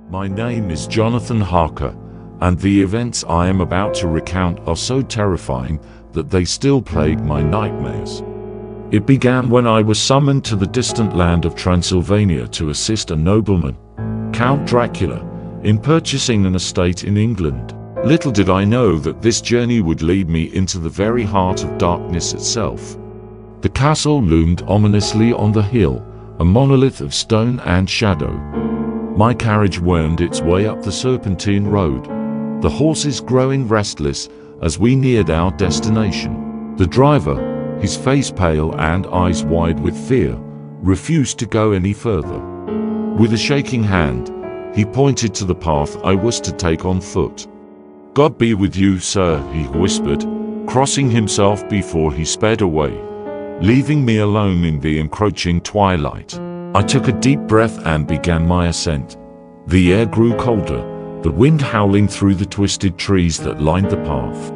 My name is Jonathan Harker, and the events I am about to recount are so terrifying that they still plague my nightmares. It began when I was summoned to the distant land of Transylvania to assist a nobleman, Count Dracula, in purchasing an estate in England. Little did I know that this journey would lead me into the very heart of darkness itself. The castle loomed ominously on the hill, a monolith of stone and shadow. My carriage wound its way up the serpentine road, the horses growing restless as we neared our destination. The driver, his face pale and eyes wide with fear, refused to go any further. With a shaking hand, he pointed to the path I was to take on foot. "God be with you, sir," he whispered, crossing himself before he sped away, leaving me alone in the encroaching twilight. I took a deep breath and began my ascent. The air grew colder, the wind howling through the twisted trees that lined the path.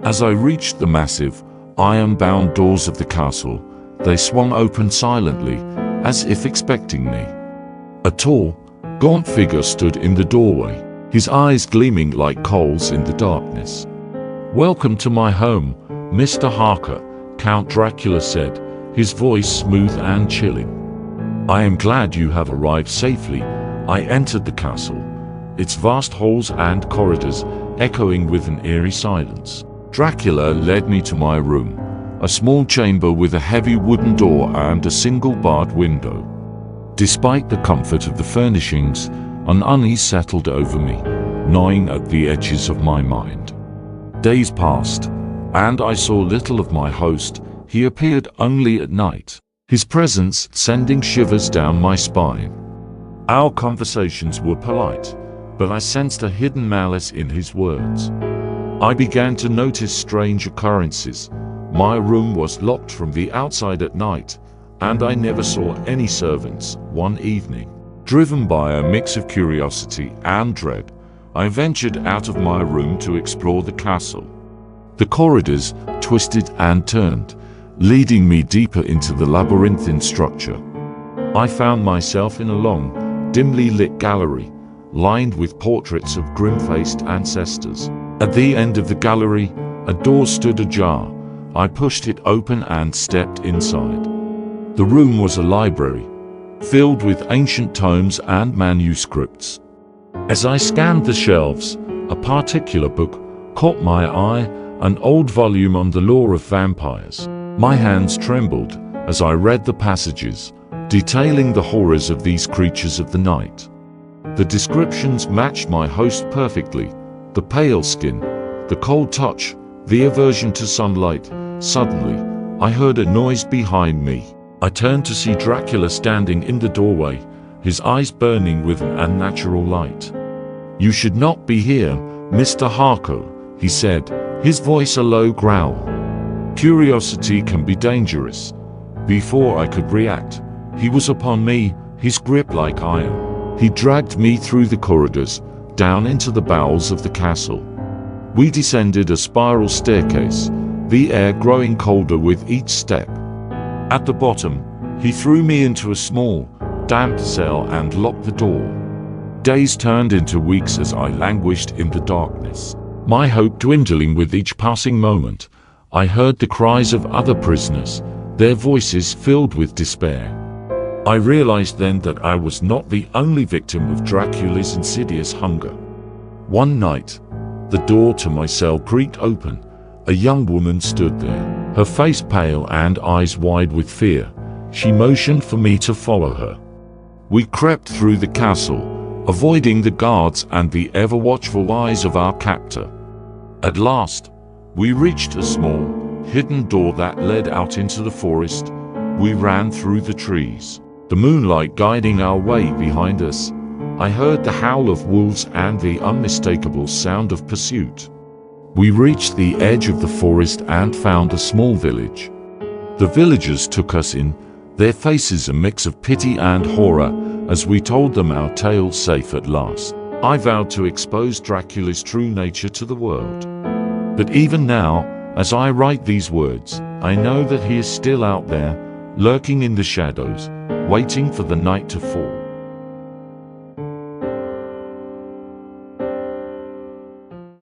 As I reached the massive, iron-bound doors of the castle, they swung open silently, as if expecting me. A tall, gaunt figure stood in the doorway, his eyes gleaming like coals in the darkness. "Welcome to my home, Mr. Harker," Count Dracula said, his voice smooth and chilling. "I am glad you have arrived safely." I entered the castle, its vast halls and corridors echoing with an eerie silence. Dracula led me to my room, a small chamber with a heavy wooden door and a single barred window. Despite the comfort of the furnishings, an unease settled over me, gnawing at the edges of my mind. Days passed, and I saw little of my host. He appeared only at night, his presence sending shivers down my spine. Our conversations were polite, but I sensed a hidden malice in his words. I began to notice strange occurrences. My room was locked from the outside at night, and I never saw any servants. One evening, driven by a mix of curiosity and dread, I ventured out of my room to explore the castle. The corridors twisted and turned, leading me deeper into the labyrinthine structure. I found myself in a long, dimly lit gallery, lined with portraits of grim-faced ancestors. At the end of the gallery, a door stood ajar. I pushed it open and stepped inside. The room was a library, filled with ancient tomes and manuscripts. As I scanned the shelves, a particular book caught my eye, an old volume on the lore of vampires. My hands trembled as I read the passages, detailing the horrors of these creatures of the night. The descriptions matched my host perfectly: the pale skin, the cold touch, the aversion to sunlight. Suddenly, I heard a noise behind me. I turned to see Dracula standing in the doorway, his eyes burning with an unnatural light. "You should not be here, Mr. Harker," he said, his voice a low growl. Curiosity can be dangerous. Before I could react, he was upon me, his grip like iron. He dragged me through the corridors, down into the bowels of the castle. We descended a spiral staircase, the air growing colder with each step. At the bottom, he threw me into a small, damp cell and locked the door. Days turned into weeks as I languished in the darkness, my hope dwindling with each passing moment. I heard the cries of other prisoners, their voices filled with despair. I realized then that I was not the only victim of Dracula's insidious hunger. One night, the door to my cell creaked open. A young woman stood there, her face pale and eyes wide with fear. She motioned for me to follow her. We crept through the castle, avoiding the guards and the ever-watchful eyes of our captor. At last, we reached a small, hidden door that led out into the forest. We ran through the trees, the moonlight guiding our way behind us. I heard the howl of wolves and the unmistakable sound of pursuit. We reached the edge of the forest and found a small village. The villagers took us in, their faces a mix of pity and horror, as we told them our tale safe at last. I vowed to expose Dracula's true nature to the world. But even now, as I write these words, I know that he is still out there, lurking in the shadows, waiting for the night to fall.